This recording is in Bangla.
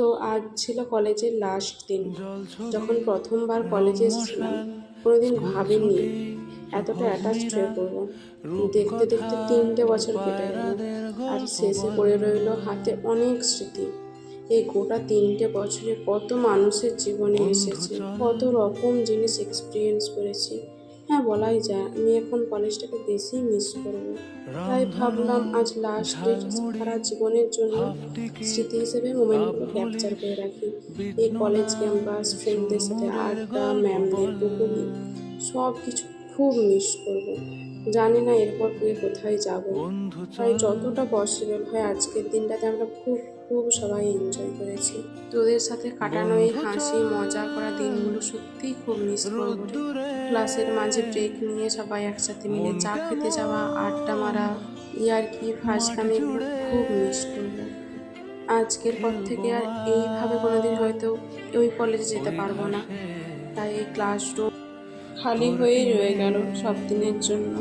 তো আজ ছিল কলেজের লাস্ট দিন। যখন প্রথমবার কলেজে এসেছিলাম, কোনোদিন ভাবিনি এতটা অ্যাটাচড হয়ে পড়বো। দেখতে দেখতে 3টে বছর কেটে গেল, আর শেষে পড়ে রইল হাতে অনেক স্মৃতি। এই গোটা 3টে বছরে কত মানুষের জীবনে এসেছি, কত রকম জিনিস এক্সপিরিয়েন্স করেছি। হ্যাঁ, বলাই যায় আমি এখন কলেজটাকে বেশি মিস করব। তাই ভাবলাম আজ লাস্ট ডে, সারা জীবনের জন্য স্মৃতি হিসেবে মোমেন্টগুলো ক্যাপচার করে রাখি। এই কলেজ ক্যাম্পাস, ফ্রেন্ডদের সাথে আড্ডা, ম্যামদের বকুনি, সব কিছু খুব মিস করব। জানি না এরপর গিয়ে কোথায় যাব। তাই যতটা পসিবল হয় আজকের দিনটাতে আমরা খুব খুব সবাই এনজয় করেছি। তোদের সাথে কাটানো এই হাসি মজা করা দিনগুলো সত্যিই খুব মিস করবো রে। ক্লাসের মাঝে ব্রেক নিয়ে সবাই একসাথে মিলে চা খেতে যাওয়া, আড্ডা মারা, ইয়ার্কি ফাজলামি, এগুলো খুব মিস করবো। আজকের পর থেকে আর এইভাবে কোনোদিন হয়তো ওই কলেজে যেতে পারবো না। তাই এই ক্লাসরুম খালি হয়েই রয়ে গেল সব দিনের জন্য।